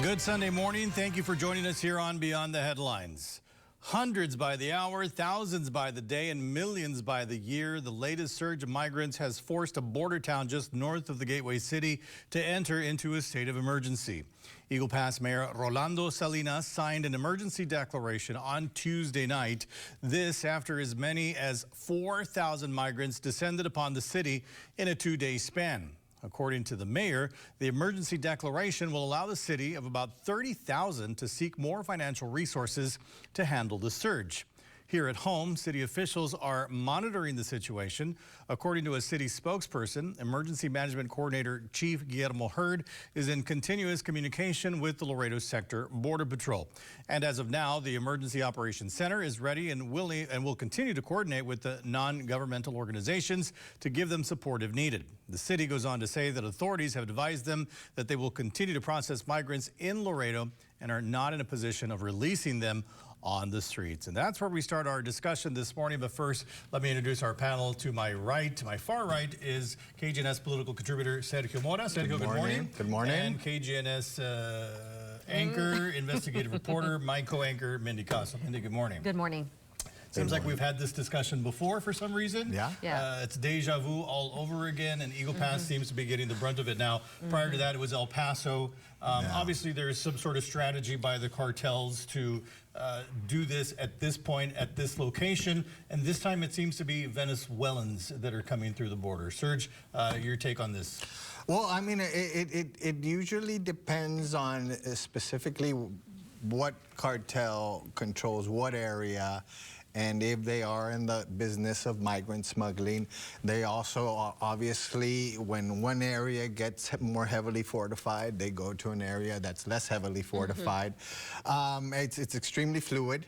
Good Sunday morning. Thank you for joining us here on Beyond the Headlines. Hundreds by the hour, thousands by the day, and millions by the year. The latest surge of migrants has forced a border town just north of the Gateway City to enter into a state of emergency. Eagle Pass Mayor Rolando Salinas signed an emergency declaration on Tuesday night. This after as many as 4,000 migrants descended upon the city in a two-day span. According to the mayor, the emergency declaration will allow the city of about 30,000 to seek more financial resources to handle the surge. Here at home, city officials are monitoring the situation. According to a city spokesperson, Emergency Management Coordinator Chief Guillermo Hurd is in continuous communication with the Laredo Sector Border Patrol. And as of now, the Emergency Operations Center is ready and will continue to coordinate with the non-governmental organizations to give them support if needed. The city goes on to say that authorities have advised them that they will continue to process migrants in Laredo and are not in a position of releasing them on the streets. And that's where we start our discussion this morning. But first, let me introduce our panel. To my right, to my far right, is KGNS political contributor Sergio Mora. Sergio, good morning. Good morning. And KGNS anchor, investigative reporter, my co-anchor, Mindy Caso. Mindy, good morning. Good morning. Seems like we've had this discussion before for some reason. Yeah. It's deja vu all over again, and Eagle Pass seems to be getting the brunt of it now. Prior to that, it was El Paso. Obviously, there's some sort of strategy by the cartels to do this at this point, at this location, and this time it seems to be Venezuelans that are coming through the border. Serge, your take on this? Well, I mean, it usually depends on specifically what cartel controls what area, and if they are in the business of migrant smuggling. They also obviously, when one area gets more heavily fortified, they go to an area that's less heavily fortified. It's extremely fluid.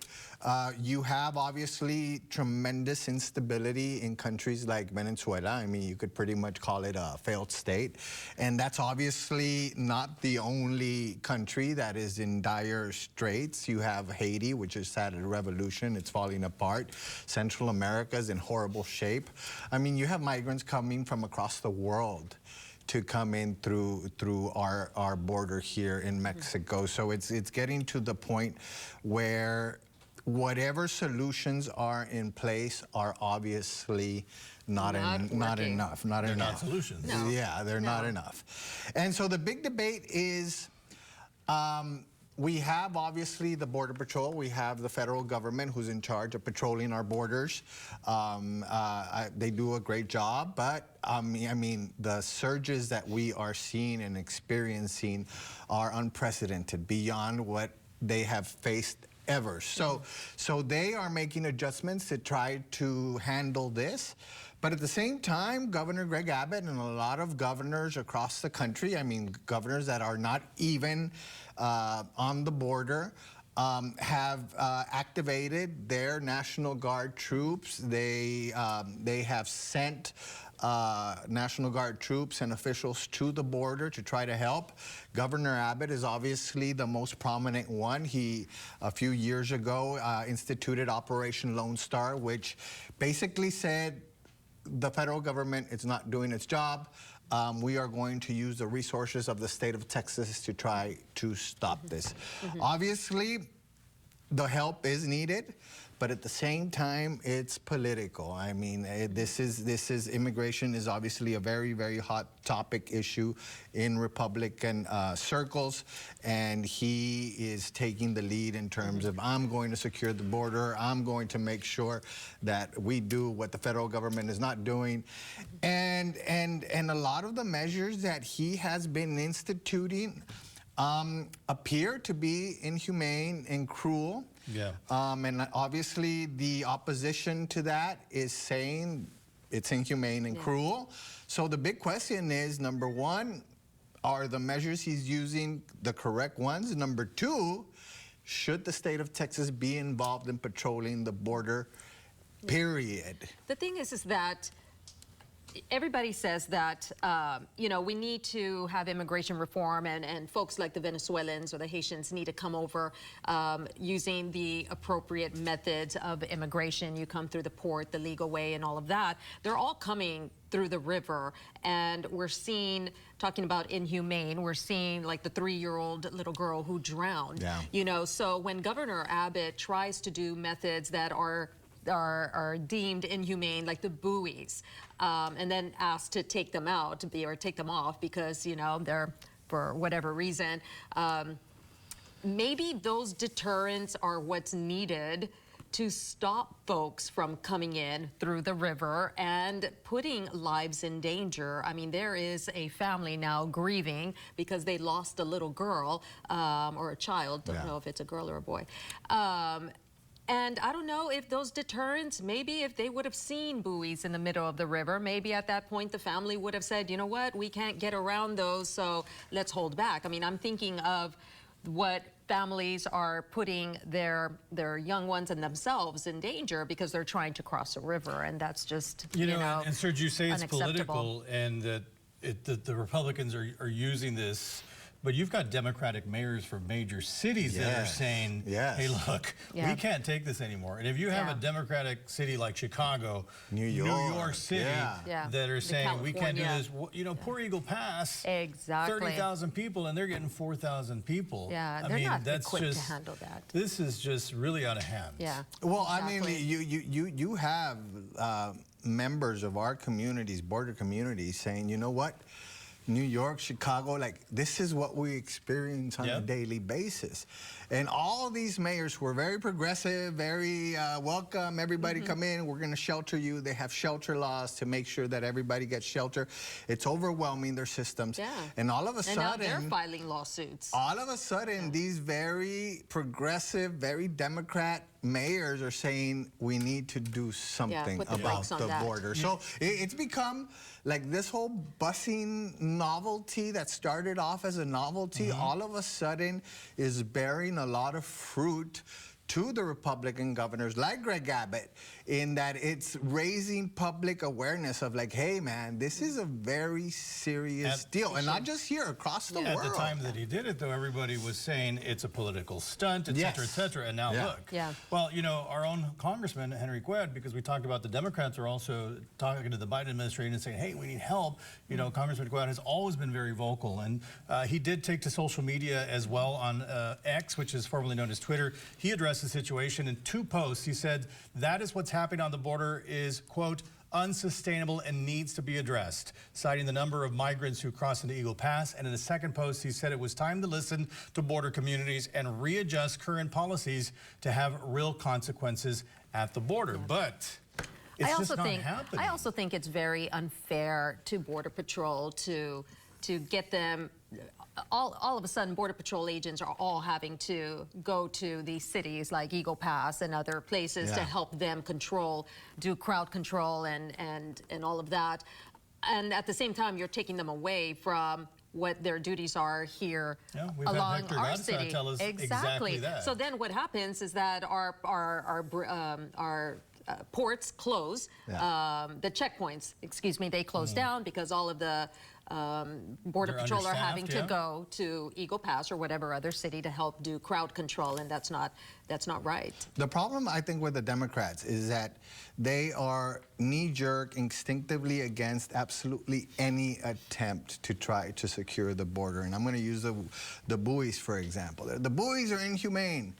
You have obviously tremendous instability in countries like Venezuela. I mean, you could pretty much call it a failed state. And that's obviously not the only country that is in dire straits. You have Haiti, which has had a revolution. It's falling apart. Central America is in horrible shape. I mean, you have migrants coming from across the world to come in through our border here in Mexico. So it's getting to the point where whatever solutions are in place are obviously not enough. They're not solutions. No. Yeah, they're not enough. And so the big debate is, we have obviously the Border Patrol, we have the federal government who's in charge of patrolling our borders. They do a great job, but I mean, the surges that we are seeing and experiencing are unprecedented, beyond what they have faced ever. So they are making adjustments to try to handle this. But at the same time, Governor Greg Abbott and a lot of governors across the country, I mean, governors that are not even on the border, have activated their National Guard troops. They have sent National Guard troops and officials to the border to try to help. Governor Abbott is obviously the most prominent one. He, a few years ago, instituted Operation Lone Star, which basically said the federal government is not doing its job. We are going to use the resources of the state of Texas to try to stop this. Obviously, the help is needed, but at the same time, it's political. I mean, immigration is obviously a very, very hot topic issue in Republican circles, and he is taking the lead in terms of, I'm going to secure the border, I'm going to make sure that we do what the federal government is not doing. And a lot of the measures that he has been instituting appear to be inhumane and cruel. Yeah. And obviously the opposition to that is saying it's inhumane and cruel. So the big question is, number one, are the measures he's using the correct ones? Number two, should the state of Texas be involved in patrolling the border, period? The thing is that everybody says that, you know, we need to have immigration reform, and folks like the Venezuelans or the Haitians need to come over using the appropriate methods of immigration. You come through the port, the legal way, and all of that. They're all coming through the river, and we're seeing, talking about inhumane, we're seeing like the 3-year-old little girl who drowned. Yeah. You know, so when Governor Abbott tries to do methods that are deemed inhumane, like the buoys, and then asked to take them out or take them off because, you know, they're, for whatever reason, maybe those deterrents are what's needed to stop folks from coming in through the river and putting lives in danger. I mean, there is a family now grieving because they lost a little girl or a child. Don't know if it's a girl or a boy. And I don't know if those deterrents, maybe if they would have seen buoys in the middle of the river, maybe at that point the family would have said, you know what, we can't get around those, so let's hold back. I mean, I'm thinking of what families are putting their young ones and themselves in danger because they're trying to cross a river, and that's just, you know, and Serge, you say it's unacceptable. political and that the Republicans are using this, but you've got Democratic mayors from major cities that are saying, hey, look, we can't take this anymore. And if you have a Democratic city like Chicago, New York City, that are saying, we can't do this, you know, poor Eagle Pass, 30,000 people, and they're getting 4,000 people. Yeah, I they're mean, not that's equipped just, to handle that. This is just really out of hand. Yeah. Well, I mean, you have members of our communities, border communities, saying, you know what? New York, Chicago, like, this is what we experience on a daily basis. And all these mayors were very progressive, very welcome, everybody come in, we're gonna shelter you. They have shelter laws to make sure that everybody gets shelter. It's overwhelming their systems. And all of a sudden, now they're filing lawsuits. All of a sudden, these very progressive, very Democrat mayors are saying we need to do something about the border. So it's become like this whole busing novelty that started off as a novelty, all of a sudden is bearing a lot of fruit to the Republican governors like Greg Abbott, in that it's raising public awareness of like, hey man, this is a very serious deal, and not just here, across the world. At the time that he did it, though, everybody was saying it's a political stunt, et cetera, and now look. Well, you know, our own Congressman, Henry Qued, because we talked about the Democrats are also talking to the Biden administration and saying, hey, we need help. You know, Congressman Qued has always been very vocal, and he did take to social media as well on X, which is formerly known as Twitter. He addressed the situation in 2 posts. He said, that is what's happening on the border is, quote, unsustainable and needs to be addressed, citing the number of migrants who cross into Eagle Pass. And in a second post, he said it was time to listen to border communities and readjust current policies to have real consequences at the border. But it's just not happening. I also think it's very unfair to Border Patrol to get them. All of a sudden, Border Patrol agents are all having to go to these cities like Eagle Pass and other places to help them do crowd control and all of that. And at the same time, you're taking them away from what their duties are here along our city. Tell us exactly that. So then what happens is that our ports close, the checkpoints, excuse me, they close down because all of the Border Patrol are having to go to Eagle Pass or whatever other city to help do crowd control, and that's not right. The problem, I think, with the Democrats is that they are knee-jerk, instinctively against absolutely any attempt to try to secure the border. And I'm going to use the buoys, for example. The buoys are inhumane.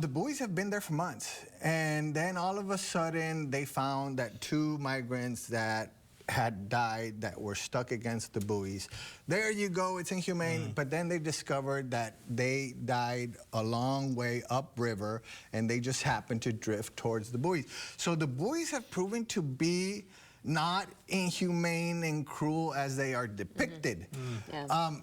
The buoys have been there for months, and then all of a sudden they found that 2 migrants that had died that were stuck against the buoys. There you go, it's inhumane, but then they discovered that they died a long way upriver and they just happened to drift towards the buoys. So the buoys have proven to be not inhumane and cruel as they are depicted.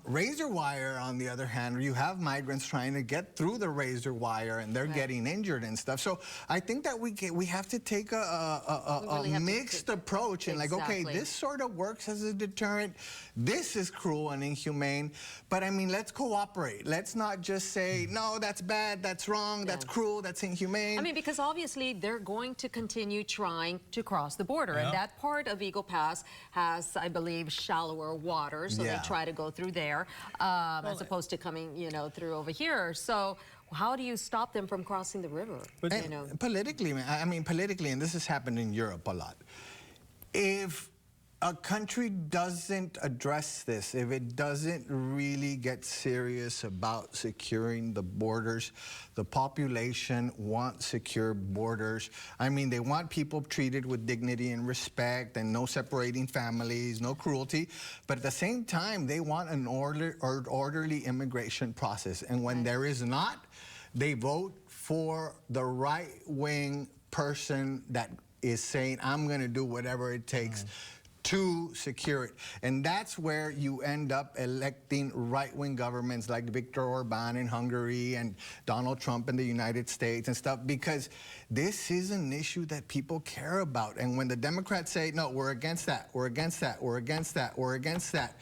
Razor wire, on the other hand, you have migrants trying to get through the razor wire and they're getting injured and stuff. So I think that we have to take a mixed approach and like, okay, this sort of works as a deterrent. This is cruel and inhumane, but I mean, let's cooperate. Let's not just say, no, that's bad, that's wrong, that's cruel, that's inhumane. I mean, because obviously they're going to continue trying to cross the border, and that part part of Eagle Pass has, I believe, shallower water, so Yeah. they try to go through there as opposed to coming, through over here. So how do you stop them from crossing the river? And politically, I mean, politically, and this has happened in Europe a lot. If a country doesn't address this, if it doesn't really get serious about securing the borders, the population wants secure borders. I mean, they want people treated with dignity and respect and no separating families, no cruelty. But at the same time, they want an orderly immigration process. And when there is not, they vote for the right-wing person that is saying, I'm going to do whatever it takes to secure it. And that's where you end up electing right-wing governments like Viktor Orban in Hungary and Donald Trump in the United States and stuff, because this is an issue that people care about. And when the Democrats say, no, we're against that, we're against that, we're against that, we're against that,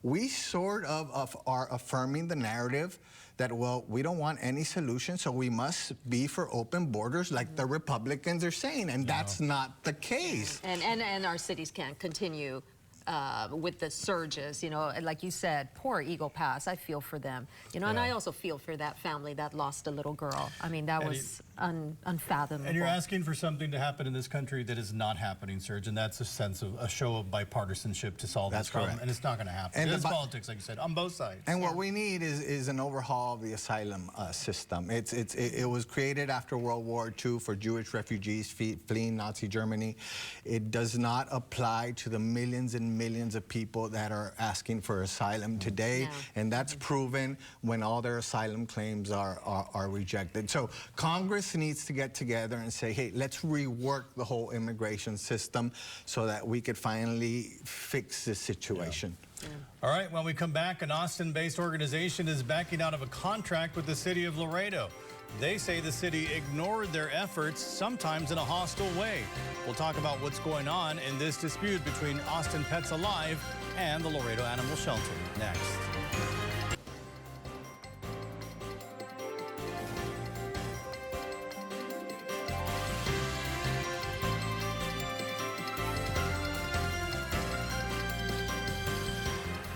we sort of are affirming the narrative that, well, we don't want any solution, so we must be for open borders like the Republicans are saying, and that's not the case. And our cities can't continue with the surges, like you said, poor Eagle Pass. I feel for them, and I also feel for that family that lost a little girl. I mean, that was unfathomable. And you're asking for something to happen in this country that is not happening, Serge, and that's a sense of a show of bipartisanship to solve this problem, and it's not going to happen. And it's politics, like you said, on both sides. And what we need is an overhaul of the asylum system. It was created after World War II for Jewish refugees fleeing Nazi Germany. It does not apply to the millions and millions of people that are asking for asylum today, and that's proven when all their asylum claims are rejected. So Congress needs to get together and say, hey, let's rework the whole immigration system so that we could finally fix this situation. All right, when we come back, an Austin-based organization is backing out of a contract with the city of Laredo. They say the city ignored their efforts, sometimes in a hostile way. We'll talk about what's going on in this dispute between Austin Pets Alive and the Laredo Animal Shelter next.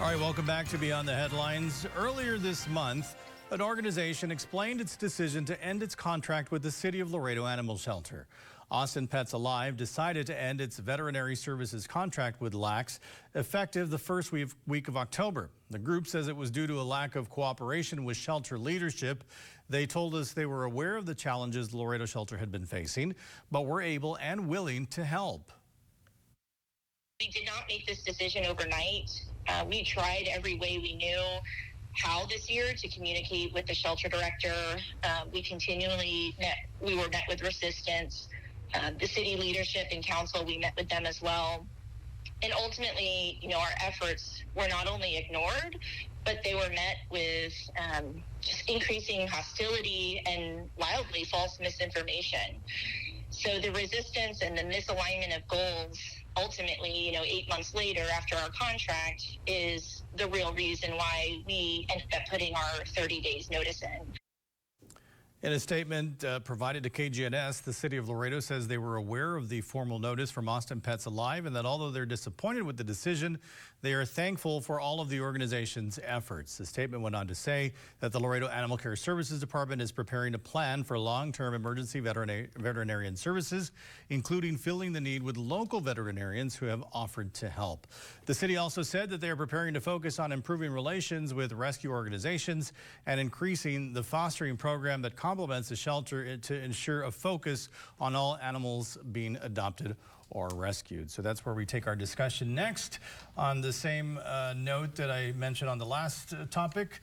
All right, welcome back to Beyond the Headlines. Earlier this month, an organization explained its decision to end its contract with the City of Laredo Animal Shelter. Austin Pets Alive decided to end its veterinary services contract with LAX effective the first week of October. The group says it was due to a lack of cooperation with shelter leadership. They told us they were aware of the challenges the Laredo shelter had been facing, but were able and willing to help. We did not make this decision overnight. We tried every way we knew how this year to communicate with the shelter director. We were met with resistance. The city leadership and council, we met with them as well. And ultimately, our efforts were not only ignored, but they were met with just increasing hostility and wildly false misinformation. So the resistance and the misalignment of goals, ultimately, 8 months later after our contract, is the real reason why we ended up putting our 30 days notice in. In a statement provided to KGNS, the city of Laredo says they were aware of the formal notice from Austin Pets Alive and that although they're disappointed with the decision, they are thankful for all of the organization's efforts. The statement went on to say that the Laredo Animal Care Services Department is preparing a plan for long-term emergency veterinarian services, including filling the need with local veterinarians who have offered to help. The city also said that they are preparing to focus on improving relations with rescue organizations and increasing the fostering program that complements the shelter to ensure a focus on all animals being adopted or rescued. So that's where we take our discussion next. On the same note that I mentioned on the last topic,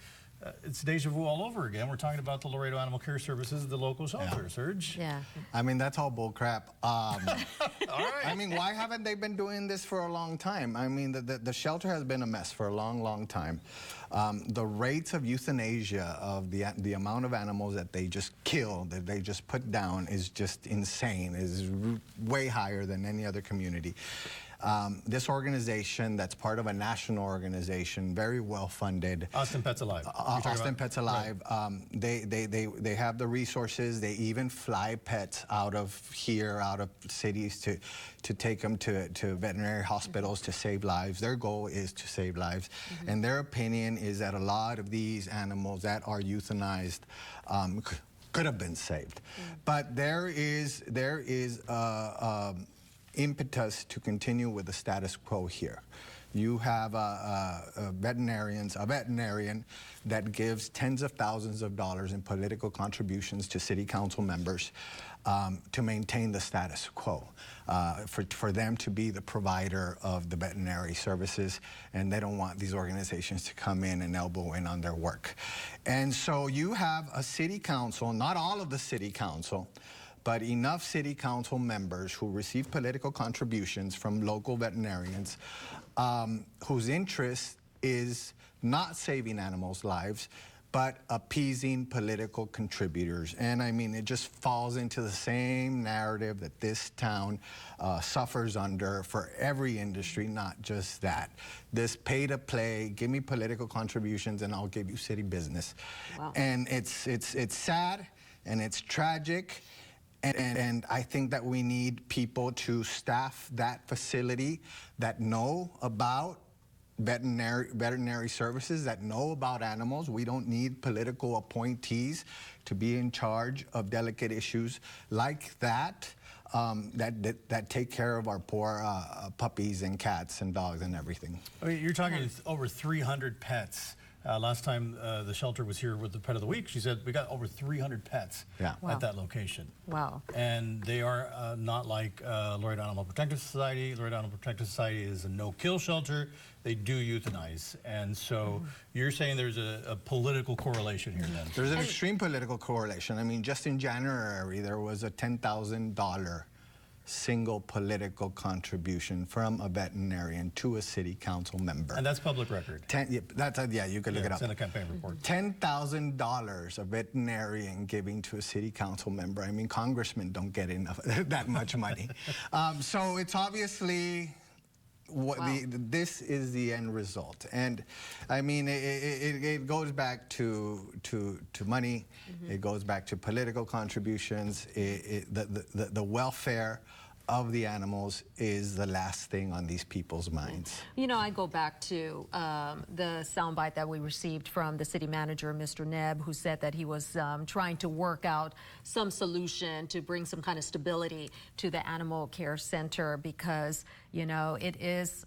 it's deja vu all over again. We're talking about the Laredo Animal Care Services, the local shelter, Serge. Yeah. I mean, that's all bull crap. All right. I mean, why haven't they been doing this for a long time? I mean, the shelter has been a mess for a long, long time. The rates of euthanasia, of the amount of animals that they just kill, that they just put down, is just insane, is way higher than any other community. This organization that's part of a national organization, very well funded. Austin Pets Alive. Austin Pets Alive. Right. They have the resources. They even fly pets out of here, out of cities to take them to veterinary hospitals to save lives. Their goal is to save lives. And their opinion is that a lot of these animals that are euthanized could have been saved. But there is impetus to continue with the status quo here. You have a veterinarian that gives tens of thousands of dollars in political contributions to city council members to maintain the status quo, for them to be the provider of the veterinary services, and they don't want these organizations to come in and elbow in on their work. And so you have a city council, not all of the city council, but enough city council members who receive political contributions from local veterinarians whose interest is not saving animals' lives, but appeasing political contributors. And I mean, it just falls into the same narrative that this town suffers under for every industry, not just that. This pay to play, give me political contributions and I'll give you city business. Wow. And it's sad and it's tragic. And I think that we need people to staff that facility that know about veterinary services, that know about animals. We don't need political appointees to be in charge of delicate issues like that, that take care of our poor puppies and cats and dogs and everything. I mean, you're talking over 300 pets. Last time the shelter was here with the Pet of the Week, she said we got over 300 pets at that location. Wow. And they are not like Laredo Animal Protective Society. Laredo Animal Protective Society is a no-kill shelter. They do euthanize. And so you're saying there's a political correlation here then? There's an extreme political correlation. I mean, just in January, there was a $10,000 single political contribution from a veterinarian to a city council member. And that's public record? Yeah, you can look it up. It's in the campaign report. $10,000 a veterinarian giving to a city council member. I mean, congressmen don't get enough that much money. So it's obviously this is the end result. And I mean, it goes back to money. It goes back to political contributions. The welfare of the animals is the last thing on these people's minds. You know, I go back to the soundbite that we received from the city manager, Mr. Nebb, who said that he was trying to work out some solution to bring some kind of stability to the animal care center, because, you know, it is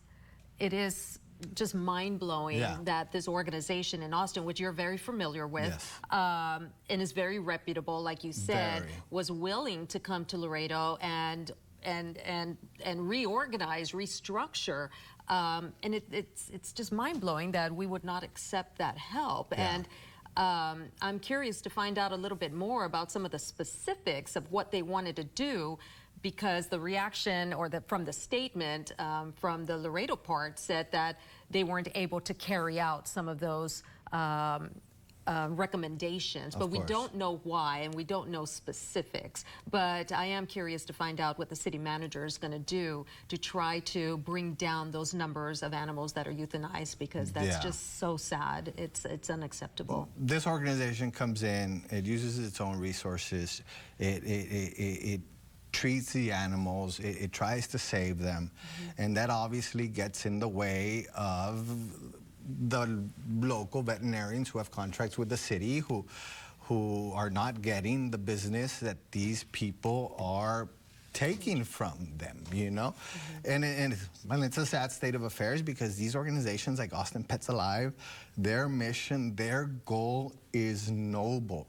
just mind-blowing that this organization in Austin, which you're very familiar with, and is very reputable, like you said, was willing to come to Laredo and reorganize, restructure, and it's just mind-blowing that we would not accept that help. And I'm curious to find out a little bit more about some of the specifics of what they wanted to do, because the reaction from the statement from the Laredo part said that they weren't able to carry out some of those recommendations, but we don't know why, and we don't know specifics. But I am curious to find out what the city manager is going to do to try to bring down those numbers of animals that are euthanized, because that's just so sad. It's unacceptable. This organization comes in, it uses its own resources, it treats the animals, it tries to save them, and that obviously gets in the way of the local veterinarians who have contracts with the city, who are not getting the business that these people are taking from them, you know? And it's a sad state of affairs, because these organizations like Austin Pets Alive, their mission, their goal is noble.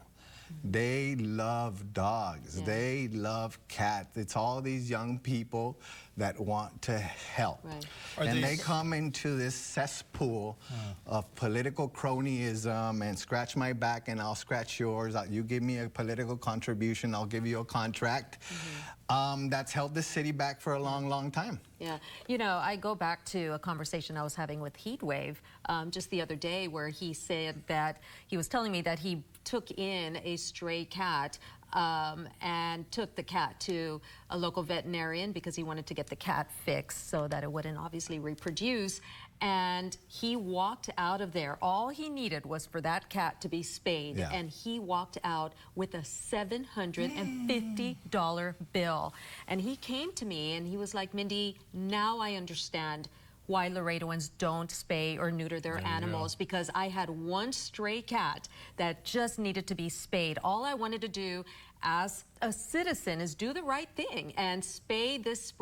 They love dogs. They love cats. It's all these young people that want to help. And they come into this cesspool of political cronyism and scratch my back and I'll scratch yours. You give me a political contribution, I'll give you a contract. That's held this city back for a long, long time. Yeah, you know, I go back to a conversation I was having with Heatwave just the other day, where he said that he was telling me that he took in a stray cat and took the cat to a local veterinarian because he wanted to get the cat fixed so that it wouldn't obviously reproduce. And he walked out of there. All he needed was for that cat to be spayed. Yeah. And he walked out with a $750 bill. And he came to me and he was like, Mindy, now I understand why Laredoans don't spay or neuter their animals, because I had one stray cat that just needed to be spayed. All I wanted to do as a citizen is do the right thing and spay this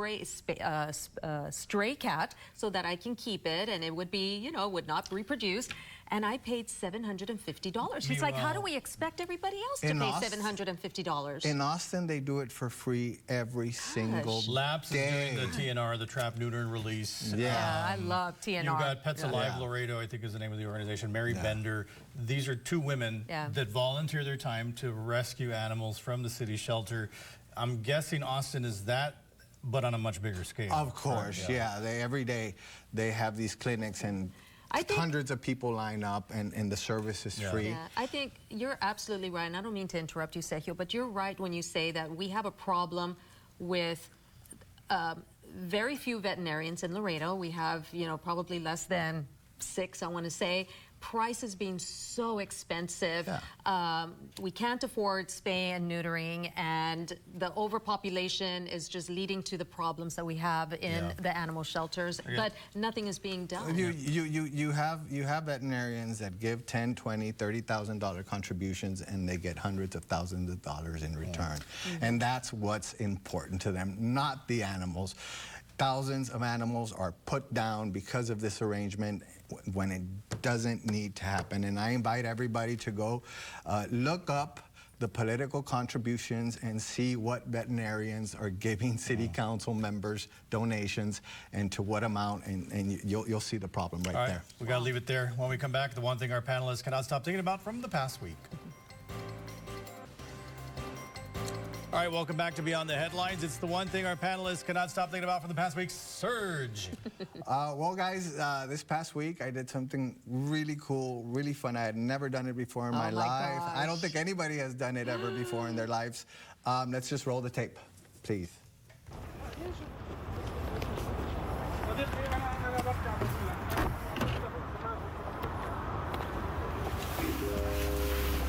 stray cat so that I can keep it and it would be, you know, would not reproduce. And I paid $750. He's like, how do we expect everybody else to pay $750? In Austin, they do it for free every single Labs day. is doing the TNR, the Trap, Neuter, and Release. Yeah, I love TNR. You've got Pets Alive Laredo, I think is the name of the organization. Mary Bender. These are two women that volunteer their time to rescue animals from the city shelter. I'm guessing Austin is that, but on a much bigger scale. Of course, They every day they have these clinics and hundreds of people line up, and the service is free. Yeah, I think you're absolutely right, and I don't mean to interrupt you, Sergio, but you're right when you say that we have a problem with very few veterinarians in Laredo. We have, you know, probably less than 6, I want to say. Prices being so expensive. We can't afford spay and neutering, and the overpopulation is just leading to the problems that we have in the animal shelters, but nothing is being done. You have veterinarians that give $10,000, $20,000, $30,000 contributions, and they get hundreds of thousands of dollars in return. And that's what's important to them, not the animals. Thousands of animals are put down because of this arrangement when it doesn't need to happen. And I invite everybody to go look up the political contributions and see what veterinarians are giving city council members donations and to what amount, and you'll see the problem right there. We got to leave it there. When we come back, the one thing our panelists cannot stop thinking about from the past week. All right, welcome back to Beyond the Headlines. It's the one thing our panelists cannot stop thinking about from the past week, Surge. Well, guys, this past week I did something really cool, really fun. I had never done it before in my life. I don't think anybody has done it ever before in their lives. Let's just roll the tape, please.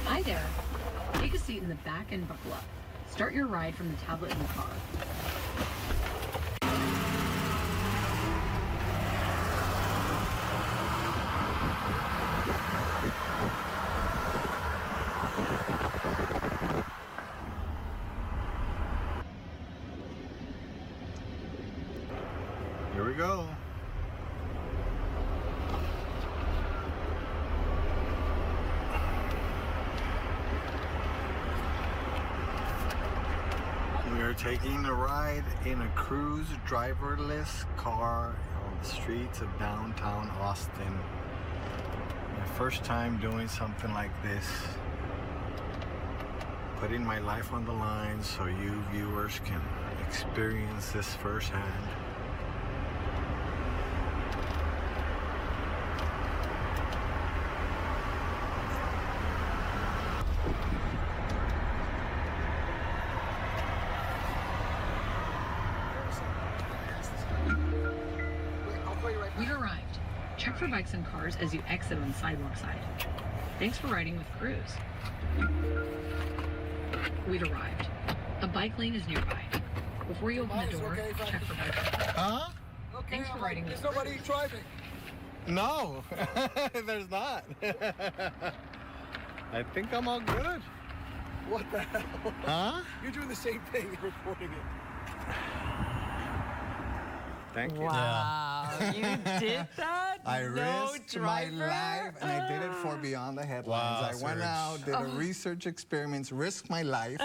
Hi there. Take a seat in the back and buckle up. Start your ride from the tablet in the car. Here we go. We are taking a ride in a cruise driverless car on the streets of downtown Austin. My first time doing something like this. Putting my life on the line so you viewers can experience this firsthand. We've arrived. Check for bikes and cars as you exit on the sidewalk side. Thanks for riding with Cruise. We've arrived. A bike lane is nearby. Before you open the door, check for bikes and cars. Huh? Thanks for riding with There's nobody driving. No, there's not. I think I'm all good. What the hell? Huh? You're doing the same thing, you're reporting it. Thank you. Wow, you did that? I No risked driver? my life, and I did it for Beyond the Headlines. Wow, I went Serge. out, did a research experiment, risked my life,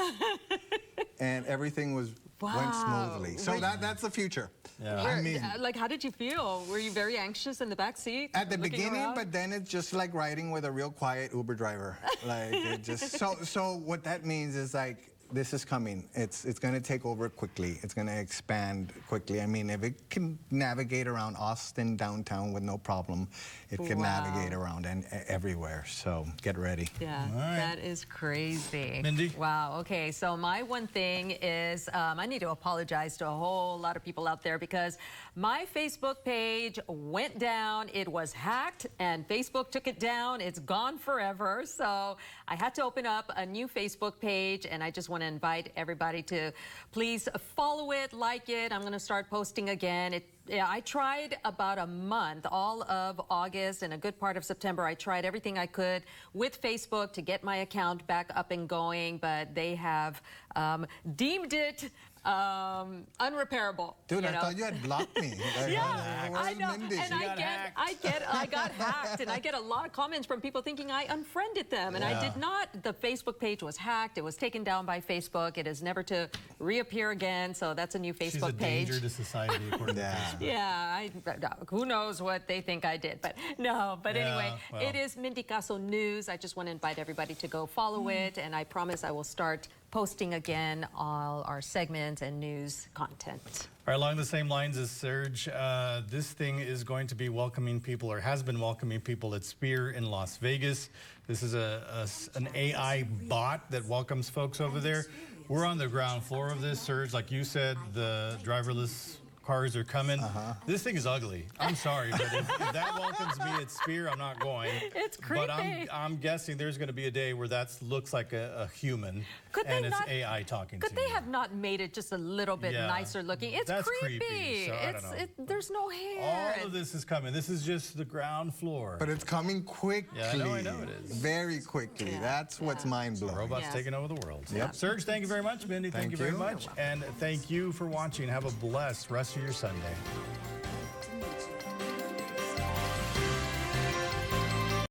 and everything went smoothly. So that's the future. I mean, Like, how did you feel? Were you very anxious in the back seat? at the looking beginning, around? but then it's just like riding with a real quiet Uber driver. Like, it just so what that means is like this is coming. It's going to take over quickly. It's going to expand quickly. I mean, if it can navigate around Austin downtown with no problem, it can navigate around and everywhere. So get ready. Yeah, that is crazy. Mindy? Wow. Okay, so my one thing is I need to apologize to a whole lot of people out there because my Facebook page went down. It was hacked and Facebook took it down. It's gone forever. So I had to open up a new Facebook page, and I just want to invite everybody to please follow it, like it. I'm going to start posting again. I tried about a month, all of August and a good part of September. I tried everything I could with Facebook to get my account back up and going, but they have deemed it unrepairable. Dude, I thought you had blocked me. Yeah, I know. Mindy? And I got hacked, and I get a lot of comments from people thinking I unfriended them, and I did not. The Facebook page was hacked. It was taken down by Facebook. It is never to reappear again. So that's a new Facebook page. She's a danger to society, according to Facebook. Yeah, who knows what they think I did, but no. But anyway, it is Mindy Caso News. I just want to invite everybody to go follow it, and I promise I will start posting again all our segments and news content. All right, along the same lines as Surge, this thing is going to be welcoming people, or has been welcoming people at Spear in Las Vegas. This is an AI bot that welcomes folks over there. We're on the ground floor of this, Surge. Like you said, the driverless cars are coming. This thing is ugly. I'm sorry, but if that welcomes me at Spear, I'm not going. It's creepy. But I'm guessing there's going to be a day where that looks like a human, and it's AI talking to you. Could they have not made it just a little bit nicer looking? It's That's creepy. So I don't know. There's no hair. All of this is coming. This is just the ground floor. But it's coming quickly. Yeah, I know it is. Very quickly. Yeah. That's what's mind-blowing. Robots taking over the world. Yep. Serge, thank you very much. Mindy, thank you very much. And thank you for watching. Have a blessed rest of your Sunday.